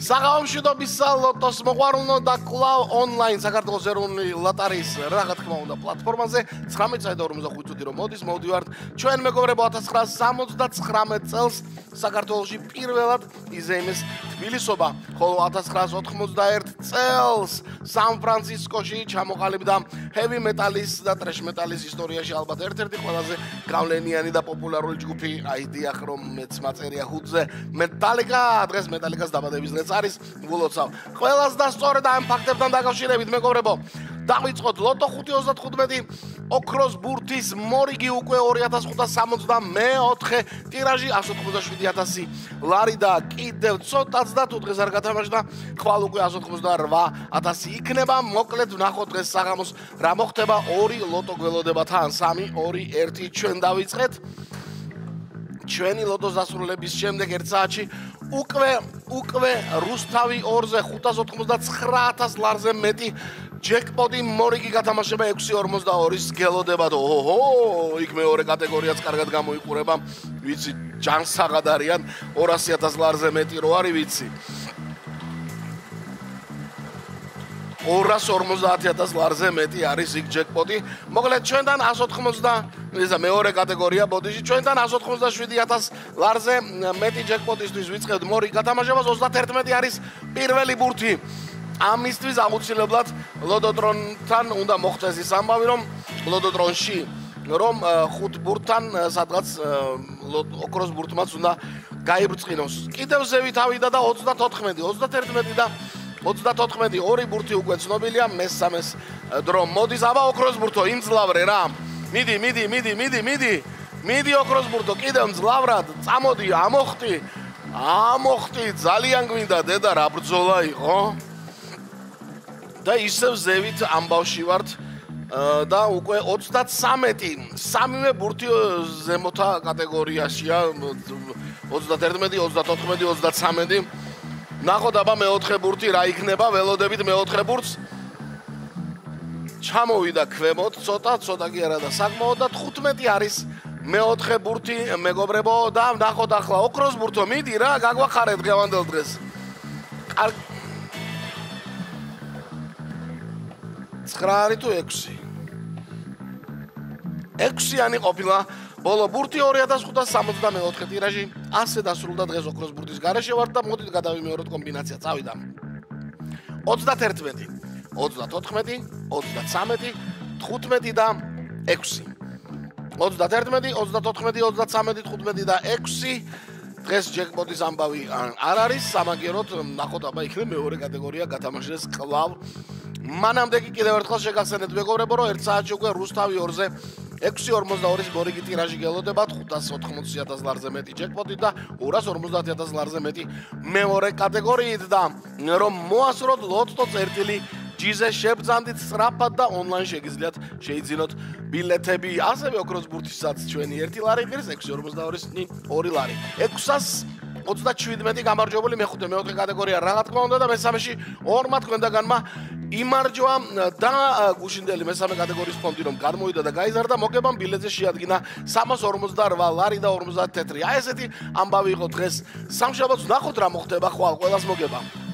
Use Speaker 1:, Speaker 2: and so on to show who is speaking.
Speaker 1: საღამოშვიდობის ლოტოს მოყვარულნო და კვლავ ონლაინ საქართველოს ეროვნული ლოტარიის რა თქმა უნდა პლატფორმაზე 19:45 წუთი რომ მოდივართ ჩვენ მეგობრებო 1979 წელს საქართველოში პირველად იზეიმეს თბილისობა ხოლო 1991 წელს სან-ფრანცისკოში ჩამოყალიბდა heavy metal-ის და thrash metal-ის ისტორიაში ალბათ ერთ-ერთი ყველაზე გავლენიანი და პოპულარული ჯგუფი აიდიახ რომ მეც მაწერია ჰუდზე მეტალიკა დღეს მეტალიკას დაბადების დღეს არის გულოცავ ყველას და სწორედ ამ ფაქტებთან დაკავშირებით მეგობრებო დავიწყოთ ლოტო 535 ოქროს ბურთის მორიგი უკვე 2564 ტირაჟი 157000 ლარი და კიდევ ცოტაც და თუ დღეს არ გათამაშდა ხვალ უკვე 188000 იქნება მოკლედ ვნახოთ დღეს საღამოს რა მოხდება 2 ლოტო გველოდება თან 3 2 1 ჩვენ დავიწყეთ ჩვენი ლოტოს დასრულების შემდეგ 1 საათში უკვე რუსთავი 2-ზე 589000 ლარზე მეტი ჯეკპოტი მორიგი გათამაშება 6.42-ის გელოდება და ოჰო იქ მეორე კატეგორიაც კარგად გამოიყურება ვიცი ჯანსაღად არიან 200000 ლარზე მეტი რო არის ვიცი 250000 ლარზე მეტი არის იქ ჯეკპოტი მოკლედ ჩვენთან 180 ისა მეორე კატეგორია ბოდიში ჩვენთან 197000 ლარზე მეტი ჯეკპოტისთვის ვიწყებთ მორიგ გათამაშებას 31 არის პირველი ბურთი ამისთვის აუცილებლად ლოდოტრონთან უნდა მოხდეს ის ამბავი რომ ლოდოტრონში რომ 5 ბურთთან სადღაც ოქროს ბურთმაც უნდა გაიბრწყინოს კიდევ ზევით ავიდა და 34 31 და 34 ორი ბურთი უკვე ცნობილია მესამეს დრო მოდის აბა ოქროს ბურთო იმძლავრე რა მიდი ოქროს ბურთო კიდევ მძლავრად წამოდი ამოხტი ძალიან გვინდა დედა რა ბრძოლა იყო და ისევ ზევით ამბავში ვართ და უკვე 33 სამივე ბურთი ზემოთა კატეგორიაშია 31 34 33 ნახოთ აბა მეოთხე ბურთი რა იქნება ველოდებით მეოთხე ბურთს ჩამოვიდა ქვემოთ ცოტა კი არა და საკმაოდ და 15 არის მეოთხე ბურთი მეგობრებო და ნახოთ ახლა ოქროს ბურთო მიდი რა გაგვახარეთ დღევანდელ დღეს 9 არის თუ 6-იანი ყოფილა ბოლო ბურთი 2564 ტირაჟი ასე დასრულდა დღეს ოქროს ბურთის გარეშე ვარ და მოდით გადავიმეოროთ კომბინაცია წავიდა 31 34 33 15 და 6 31 34 33 15 და 6 დღეს ჯეკპოტის ამბავი არ არის სამაგიეროდ ნახოთ აბა იქნება მეორე კატეგორია გათამაშდეს კვლავ მანამდე კი კიდევ ერთხელ შეგახსენეთ მეგობრებო რომ 1 საათში უკვე რუსთავი 2-ზე 6.42-ის მორიგი ტირაჟი გელოდება 580000 ლარზე მეტი ჯეკპოტი და 250000 ლარზე მეტი მეორე კატეგორიით და რომ მოასწროთ ლოტო წერტილი ჯიზე შებძანდით სწრაფად და ონლაინ შეგიძლიათ შეიძინოთ ბილეთები ასევე ოქროს ბურთისაც ჩვენი 1 ლარი ღირს 6.42-ის 2 ლარი 627 გამარჯვებული მეხუთე მეოთხე კატეგორია რა თქმა უნდა და მესამეში ორმა თქვენდაგანმა იმარჯვა და გუშინდელი მესამე კატეგორიის ფონდი რომ გადმოვიდა და გაიზარდა მოგებამ ბილეთზე შეადგინა 348 ლარი და 50 თეთრი აი ესეთი ამბავი იყო დღეს სამშაბათს ნახოთ რა მოხდება ხვალ ყველას მოგება